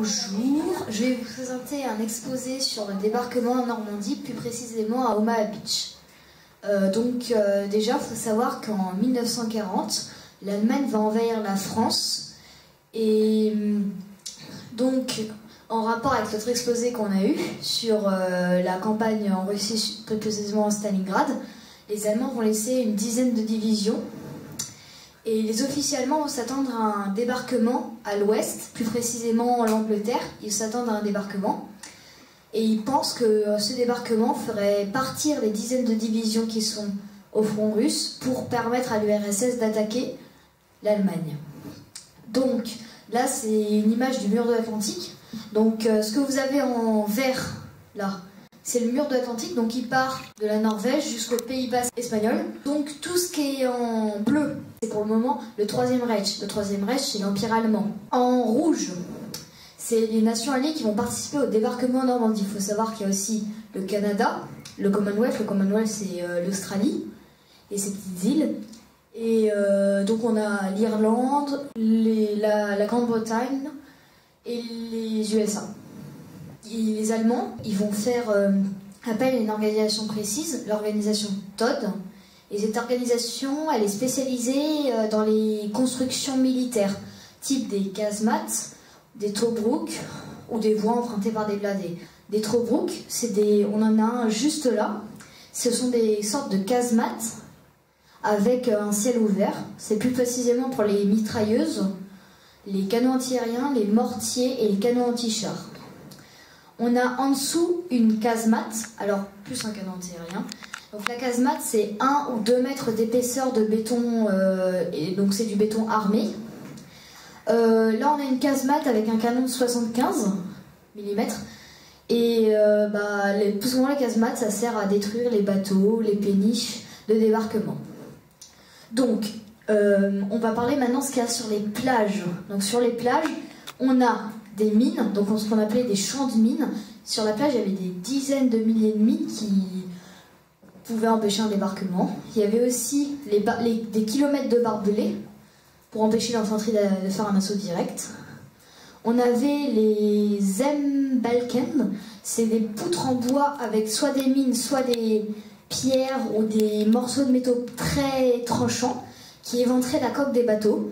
Bonjour, je vais vous présenter un exposé sur le débarquement en Normandie, plus précisément à Omaha Beach. Déjà, il faut savoir qu'en 1940, l'Allemagne va envahir la France. Et donc, en rapport avec notre exposé qu'on a eu sur la campagne en Russie, plus précisément à Stalingrad, les Allemands vont laisser une dizaine de divisions. Et les officiers allemands vont s'attendre à un débarquement à l'ouest, plus précisément en l'Angleterre. Ils s'attendent à un débarquement. Et ils pensent que ce débarquement ferait partir les dizaines de divisions qui sont au front russe pour permettre à l'URSS d'attaquer l'Allemagne. Donc là, c'est une image du mur de l'Atlantique. Donc ce que vous avez en vert, là, c'est le mur de l'Atlantique, donc il part de la Norvège jusqu'au Pays Basque espagnol. Donc tout ce qui est en bleu, c'est pour le moment le Troisième Reich. Le Troisième Reich, c'est l'Empire allemand. En rouge, c'est les nations alliées qui vont participer au débarquement en Normandie. Il faut savoir qu'il y a aussi le Canada, le Commonwealth. Le Commonwealth, c'est l'Australie et ses petites îles. Et donc on a l'Irlande, la Grande-Bretagne et les USA. Et les Allemands, ils vont faire appel à une organisation précise, l'organisation Todt. Et cette organisation, elle est spécialisée dans les constructions militaires, type des casemates, des Tobruk ou des voies empruntées par des blindés. Des Tobruk, on en a un juste là. Ce sont des sortes de casemates avec un ciel ouvert. C'est plus précisément pour les mitrailleuses, les canons antiaériens, les mortiers et les canons anti-chars. On a en dessous une casemate, alors plus un canon antiaérien. Donc la casemate, c'est 1 ou 2 mètres d'épaisseur de béton, et donc c'est du béton armé. Là, on a une casemate avec un canon de 75 mm. Et plus souvent, la casemate, ça sert à détruire les bateaux, les péniches de débarquement. Donc, on va parler maintenant de ce qu'il y a sur les plages. Donc sur les plages, on a des mines, donc ce qu'on appelait des champs de mines. Sur la plage, il y avait des dizaines de milliers de mines qui pouvaient empêcher un débarquement. Il y avait aussi des kilomètres de barbelés pour empêcher l'infanterie de faire un assaut direct. On avait les Zembalken, c'est des poutres en bois avec soit des mines, soit des pierres ou des morceaux de métaux très tranchants qui éventraient la coque des bateaux.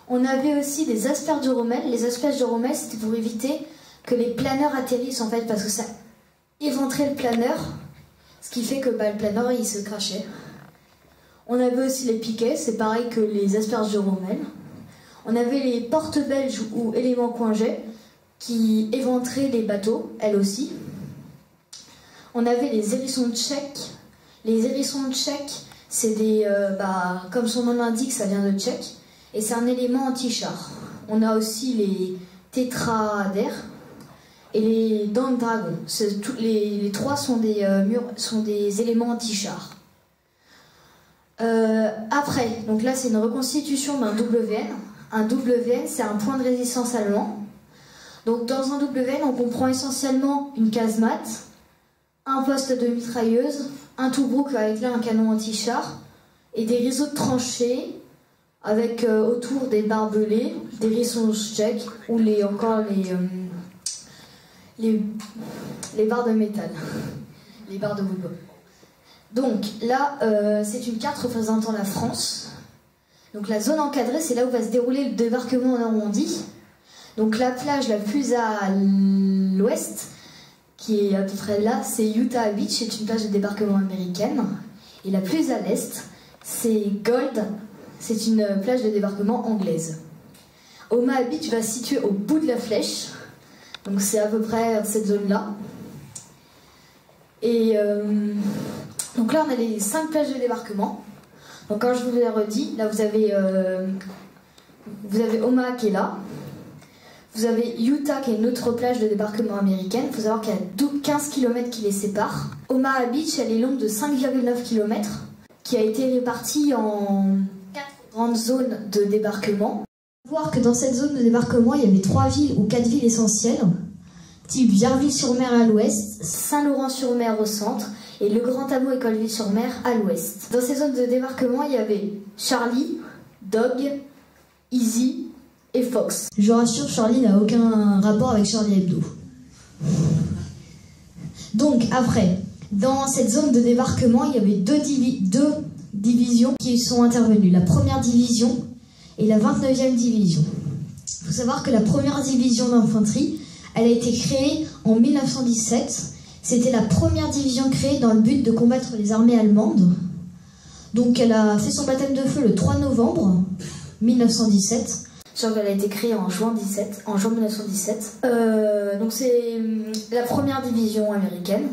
On avait aussi des asperges de rommel. Les asperges de rommel, c'était pour éviter que les planeurs atterrissent, en fait, parce que ça éventrait le planeur, ce qui fait que le planeur, il se crachait. On avait aussi les piquets, c'est pareil que les asperges de rommel. On avait les portes belges ou éléments coinget, qui éventraient les bateaux, elles aussi. On avait les hérissons tchèques. Les hérissons tchèques, c'est comme son nom l'indique, ça vient de tchèque. Et c'est un élément anti-char. On a aussi les tétradaires et les dents de dragon. Les trois sont des éléments anti-char. Après, donc là c'est une reconstitution d'un WN. Un WN, c'est un point de résistance allemand. Donc dans un WN, on comprend essentiellement une casemate, un poste de mitrailleuse, un Tobruk avec là un canon anti-char et des réseaux de tranchées avec autour des barbelés, des hérissons tchèques ou encore les barres de métal, les barres de boulot. Donc là, c'est une carte représentant la France. Donc la zone encadrée, c'est là où va se dérouler le débarquement en Normandie. Donc la plage la plus à l'ouest, qui est à peu près là, c'est Utah Beach, c'est une plage de débarquement américaine. Et la plus à l'est, c'est Gold. C'est une plage de débarquement anglaise. Omaha Beach va se situer au bout de la flèche. Donc c'est à peu près cette zone-là. Et donc là, on a les 5 plages de débarquement. Donc quand je vous l'ai redit, là vous avez Omaha qui est là. Vous avez Utah qui est une autre plage de débarquement américaine. Il faut savoir qu'il y a 15 km qui les séparent. Omaha Beach, elle est longue de 5,9 km, qui a été répartie en 4 grandes zones de débarquement. Il faut voir que dans cette zone de débarquement, il y avait 3 villes ou 4 villes essentielles, type Vierville-sur-Mer à l'ouest, Saint-Laurent-sur-Mer au centre et Le Grand Hameau et Colville-sur-Mer à l'ouest. Dans ces zones de débarquement, il y avait Charlie, Dog, Easy, et Fox. Je vous rassure, Charlie n'a aucun rapport avec Charlie Hebdo. Donc après, dans cette zone de débarquement, il y avait deux divisions qui sont intervenues. La première division et la 29e division. Il faut savoir que la première division d'infanterie, elle a été créée en 1917. C'était la première division créée dans le but de combattre les armées allemandes. Donc elle a fait son baptême de feu le 3 novembre 1917. Elle a été créée en juin 1917. Donc c'est la première division américaine.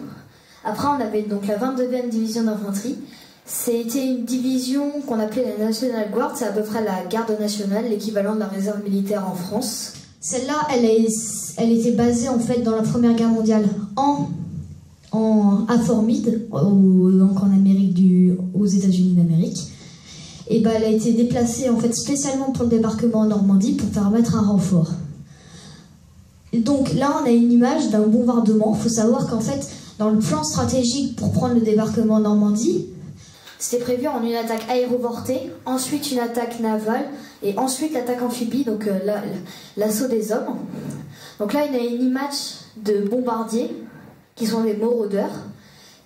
Après on avait donc la 22e division d'infanterie. C'était une division qu'on appelait la National Guard. C'est à peu près la garde nationale, l'équivalent de la réserve militaire en France. Celle-là, elle était basée en fait dans la Première Guerre mondiale à Fort Meade, donc en Amérique aux États-Unis d'Amérique. Et ben, elle a été déplacée en fait spécialement pour le débarquement en Normandie pour permettre un renfort. Et donc là, on a une image d'un bombardement. Il faut savoir qu'en fait, dans le plan stratégique pour prendre le débarquement en Normandie, c'était prévu en une attaque aéroportée, ensuite une attaque navale et ensuite l'attaque amphibie, donc l'assaut des hommes. Donc là, il y a une image de bombardiers qui sont des maraudeurs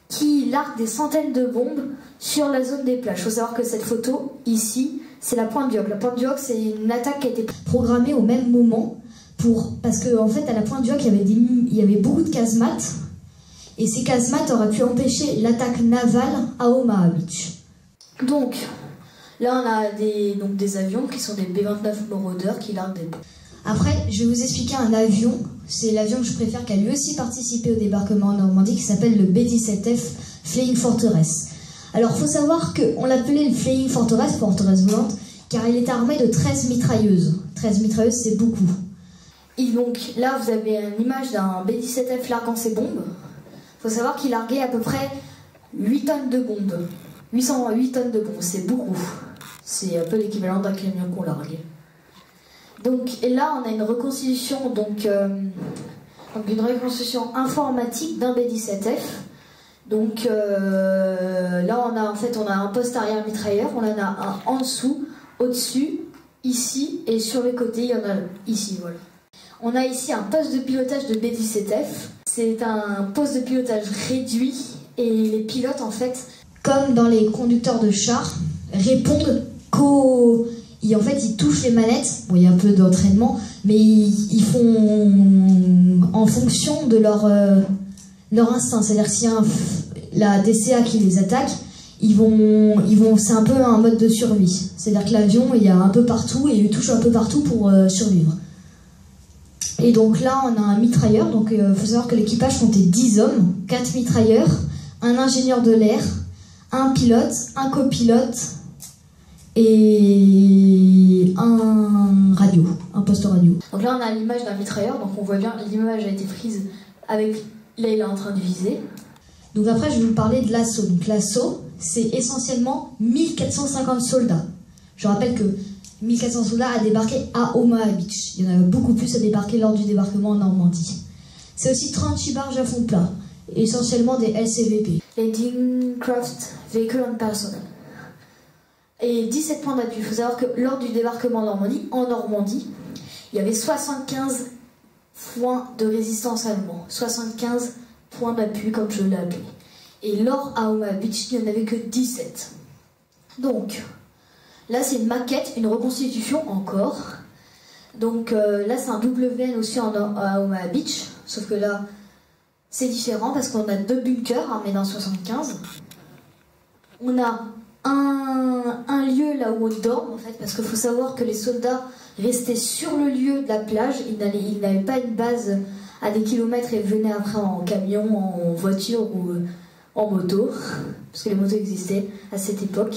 qui larguent des centaines de bombes sur la zone des plages. Il faut savoir que cette photo, ici, c'est la Pointe du Hoc. La Pointe du Hoc, c'est une attaque qui a été programmée au même moment parce qu'en en fait, à la Pointe du Hoc, il y avait beaucoup de casemates. Et ces casemates auraient pu empêcher l'attaque navale à Omaha Beach. Donc, là on a des avions qui sont des B-29 Marauder qui larguent des bombes. Après, je vais vous expliquer un avion. C'est l'avion que je préfère qui a lui aussi participé au débarquement en Normandie, qui s'appelle le B-17F Flying Fortress. Alors, il faut savoir qu'on l'appelait le Flying Fortress, forteresse volante, car il était armé de 13 mitrailleuses. 13 mitrailleuses, c'est beaucoup. Et donc, là, vous avez une image d'un B-17F larguant ses bombes. Il faut savoir qu'il larguait à peu près 8 tonnes de bombes. 808 tonnes de bombes, c'est beaucoup. C'est un peu l'équivalent d'un camion qu'on largue. Donc, et là, on a une reconstitution, donc une reconstitution informatique d'un B-17F. Donc là, on a un poste arrière mitrailleur, on en a un en dessous, au-dessus, ici, et sur les côtés, il y en a ici, voilà. On a ici un poste de pilotage de B-17F. C'est un poste de pilotage réduit et les pilotes, en fait, comme dans les conducteurs de chars, répondent qu'au... En fait, ils touchent les manettes. Bon, il y a un peu d'entraînement, mais ils font en fonction de leur instinct. C'est-à-dire que s'il y a la DCA qui les attaque, c'est un peu un mode de survie. C'est-à-dire que l'avion, il y a un peu partout et il touche un peu partout pour survivre. Et donc là, on a un mitrailleur. Donc il faut savoir que l'équipage comptait 10 hommes, 4 mitrailleurs, un ingénieur de l'air, un pilote, un copilote et un poste radio. Donc là, on a l'image d'un mitrailleur. Donc on voit bien, l'image a été prise avec... Là, il est en train de viser. Donc après, je vais vous parler de l'assaut. Donc l'assaut, c'est essentiellement 1450 soldats. Je rappelle que 1400 soldats a débarqué à Omaha Beach. Il y en avait beaucoup plus à débarquer lors du débarquement en Normandie. C'est aussi 36 barges à fond plat, essentiellement des LCVP. Landing Craft Vehicle and Personnel. Et 17 points d'appui. Il faut savoir que lors du débarquement en Normandie, il y avait 75 points de résistance allemand. 75 points d'appui, comme je l'ai appelé. Et lors à Omaha Beach, il n'y en avait que 17. Donc, là c'est une maquette, une reconstitution encore. Donc là c'est un WN aussi à Omaha Beach. Sauf que là, c'est différent parce qu'on a 2 bunkers armés d'un 75. On a un lieu là où on dort en fait, parce qu'il faut savoir que les soldats restaient sur le lieu de la plage. Ils n'avaient pas une base à des kilomètres et venaient après en camion, en voiture ou en moto, parce que les motos existaient à cette époque.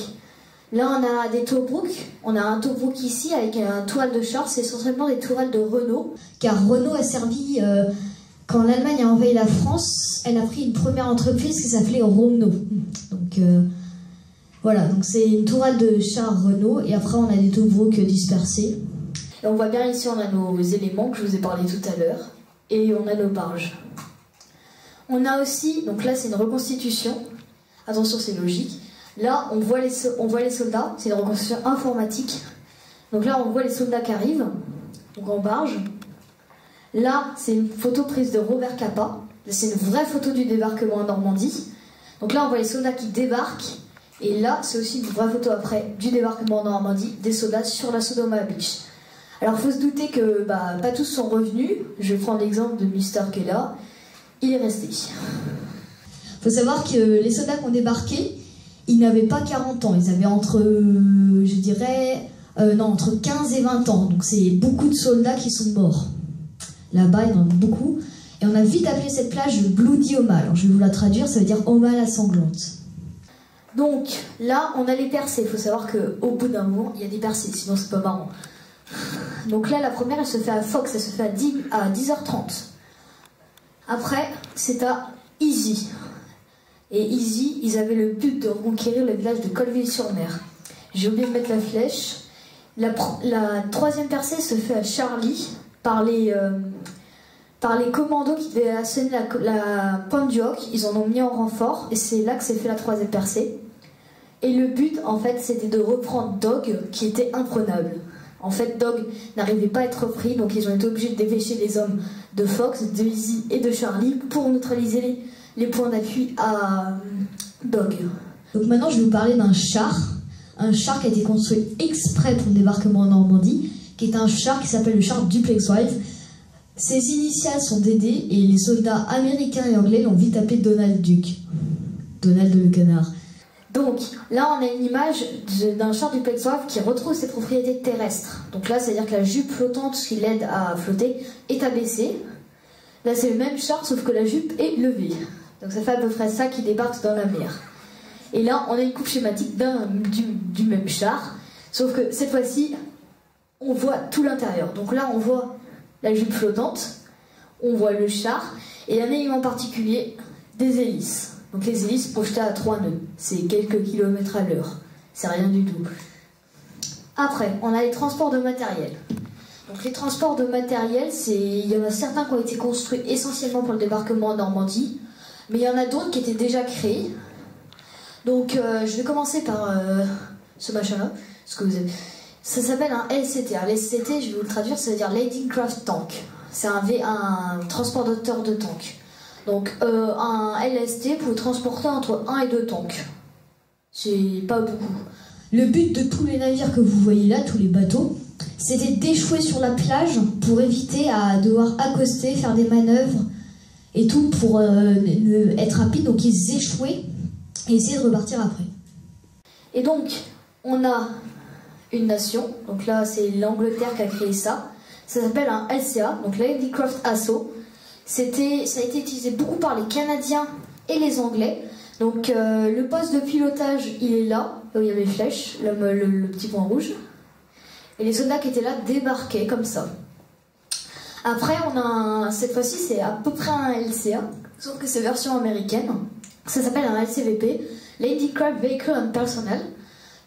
Là on a des Tobruk, on a un Tobruk ici avec un toile de char, c'est essentiellement des tourelles de Renault. Car Renault a servi, quand l'Allemagne a envahi la France, elle a pris une première entreprise qui s'appelait Renault. Donc voilà, donc c'est une tourelle de char Renault et après on a des Tobruk dispersés. Et on voit bien ici on a nos éléments que je vous ai parlé tout à l'heure et on a nos barges. On a aussi, donc là c'est une reconstitution, attention c'est logique. Là, on voit les soldats, c'est une reconstitution informatique. Donc là, on voit les soldats qui arrivent. donc en barge. Là, c'est une photo prise de Robert Capa. C'est une vraie photo du débarquement en Normandie. Donc là, on voit les soldats qui débarquent. Et là, c'est aussi une vraie photo après du débarquement en Normandie, des soldats sur l'assaut d'Omaha Beach. Alors, il faut se douter que pas tous sont revenus. Je vais prendre l'exemple de Mister qui est là. Il est resté. Il faut savoir que les soldats qui ont débarqué, ils n'avaient pas 40 ans. Ils avaient entre 15 et 20 ans. Donc, c'est beaucoup de soldats qui sont morts. Là-bas, il y en a beaucoup. Et on a vite appelé cette plage Bloody Omaha. Alors, je vais vous la traduire, ça veut dire Omaha la sanglante. Donc, là, on a les percées. Il faut savoir qu'au bout d'un moment, il y a des percées, sinon c'est pas marrant. Donc là, la première, elle se fait à Fox, elle se fait à 10h30. Après, c'est à Easy. Et Easy, ils avaient le but de reconquérir le village de Colville-sur-Mer. J'ai oublié de mettre la flèche. La troisième percée se fait à Charlie par les commandos qui devaient asséner la pointe du Hoc. Ils en ont mis en renfort et c'est là que s'est fait la troisième percée. Et le but, en fait, c'était de reprendre Dog, qui était imprenable. En fait, Dog n'arrivait pas à être repris, donc ils ont été obligés de dépêcher les hommes de Fox, de Easy et de Charlie pour neutraliser les points d'appui à Dog. Donc maintenant, je vais vous parler d'un char. Un char qui a été construit exprès pour le débarquement en Normandie, qui est un char qui s'appelle le char Duplex Wife. Ses initiales sont DD et les soldats américains et anglais l'ont vite appelé Donald Duck. Donald le canard. Donc là, on a une image d'un char Duplex Wife qui retrouve ses propriétés terrestres. Donc là, c'est-à-dire que la jupe flottante qui l'aide à flotter est abaissée. Là, c'est le même char, sauf que la jupe est levée. Donc ça fait à peu près ça qui débarque dans la mer. Et là, on a une coupe schématique du même char, sauf que cette fois-ci, on voit tout l'intérieur. Donc là, on voit la jupe flottante, on voit le char, et un élément particulier, des hélices. Donc les hélices projetées à 3 nœuds, c'est quelques kilomètres à l'heure, c'est rien du tout. Après, on a les transports de matériel. Donc les transports de matériel, il y en a certains qui ont été construits essentiellement pour le débarquement en Normandie, mais il y en a d'autres qui étaient déjà créés. Donc je vais commencer par ce machin-là, ça s'appelle un LCT. Un LCT, je vais vous le traduire, ça veut dire Landing Craft Tank. C'est un transporteur de tank. Donc un LST peut transporter entre 1 et 2 tanks. C'est pas beaucoup. Le but de tous les navires que vous voyez là, tous les bateaux, c'était d'échouer sur la plage pour éviter à devoir accoster, faire des manœuvres et tout pour être rapide. Donc ils échouaient et essayaient de repartir après. Et donc, on a une nation. Donc là, c'est l'Angleterre qui a créé ça. Ça s'appelle un LCA, donc Landing Craft Assault. Ça a été utilisé beaucoup par les Canadiens et les Anglais. Donc le poste de pilotage, il est là, où il y a les flèches, le petit point rouge. Et les soldats qui étaient là débarquaient comme ça. Après, cette fois-ci, c'est à peu près un LCA, sauf que c'est version américaine. Ça s'appelle un LCVP, Landing Craft Vehicle and Personnel.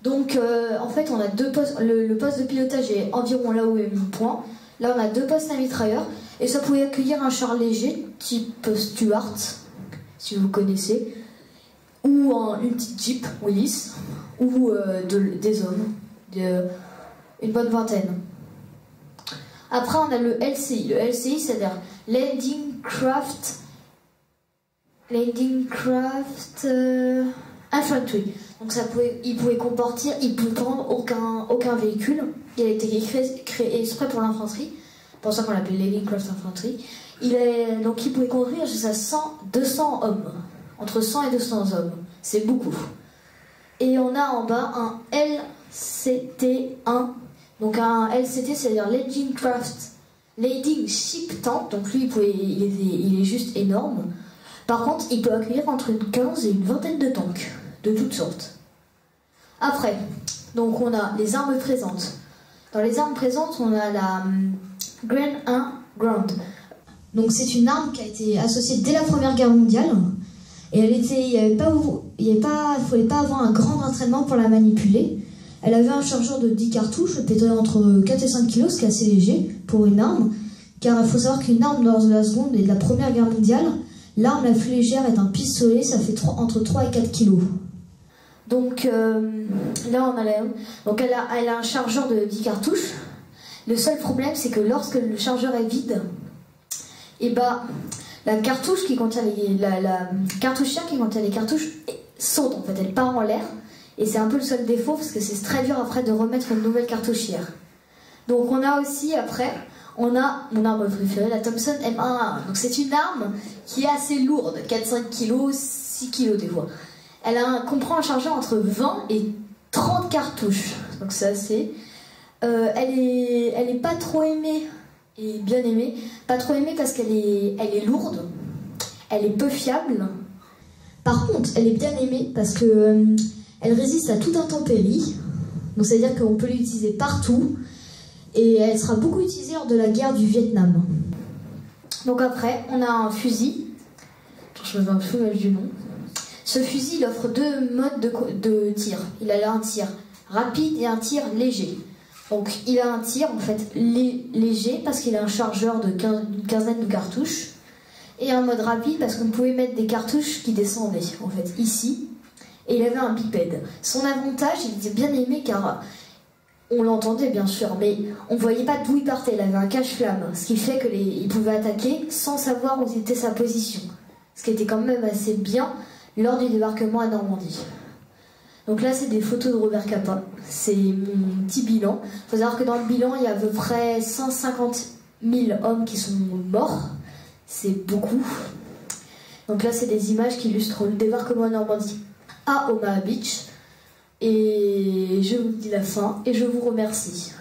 Donc en fait, on a deux postes. Le poste de pilotage est environ là où est mon point. Là, on a 2 postes à mitrailleurs. Et ça pouvait accueillir un char léger, type Stuart, si vous connaissez, ou une petite Jeep Willys, ou des hommes, une bonne vingtaine. Après, on a le LCI. Le LCI, c'est-à-dire Landing Craft Infantry. Donc il pouvait prendre aucun véhicule. Il a été créé exprès pour l'infanterie. C'est pour ça qu'on l'appelle Landing Craft Infantry. Donc il pouvait conduire jusqu'à 200 hommes. Entre 100 et 200 hommes. C'est beaucoup. Et on a en bas un LCT-1. Donc un LCT, c'est-à-dire Landing Ship Tank. Donc lui, il est juste énorme. Par contre, il peut accueillir entre une 15 et une vingtaine de tanks. De toutes sortes. Après, donc on a les armes présentes. Dans les armes présentes, on a la Gren 1 Ground. Donc c'est une arme qui a été associée dès la Première Guerre mondiale. Et il ne fallait pas avoir un grand entraînement pour la manipuler. Elle avait un chargeur de 10 cartouches, elle pèserait entre 4 et 5 kg, ce qui est assez léger pour une arme. Car il faut savoir qu'une arme lors de la Seconde et de la Première Guerre mondiale, l'arme la plus légère est un pistolet, ça fait entre 3 et 4 kg. Donc là on a donc elle a un chargeur de 10 cartouches. Le seul problème, c'est que lorsque le chargeur est vide, et bah, la cartouche qui contient la cartouchière qui contient les cartouches saute en fait, elle part en l'air. Et c'est un peu le seul défaut parce que c'est très dur après de remettre une nouvelle cartouchière. Donc on a aussi après, on a mon arme préférée, la Thompson M1A1. Donc c'est une arme qui est assez lourde, 4-5 kg, 6 kg des fois. Comprend un chargeur entre 20 et 30 cartouches. Donc c'est assez... elle est pas trop aimée et bien aimée. Pas trop aimée parce qu'elle est lourde, elle est peu fiable. Par contre, elle est bien aimée parce que elle résiste à toute intempérie. Donc c'est-à-dire qu'on peut l'utiliser partout et elle sera beaucoup utilisée lors de la guerre du Vietnam. Donc après, on a un fusil. Je me souviens du nom. Ce fusil, il offre deux modes de tir. Il a un tir rapide et un tir léger. Donc il a un tir en fait léger parce qu'il a un chargeur d'une quinzaine de cartouches et un mode rapide parce qu'on pouvait mettre des cartouches qui descendaient en fait ici et il avait un bipède. Son avantage, il était bien aimé car on l'entendait bien sûr mais on voyait pas d'où il partait, il avait un cache-flamme ce qui fait qu'il pouvait attaquer sans savoir où était sa position, ce qui était quand même assez bien lors du débarquement à Normandie. Donc là, c'est des photos de Robert Capa. C'est mon petit bilan. Il faut savoir que dans le bilan, il y a à peu près 150 000 hommes qui sont morts. C'est beaucoup. Donc là, c'est des images qui illustrent le débarquement à Normandie à Omaha Beach. Et je vous dis la fin et je vous remercie.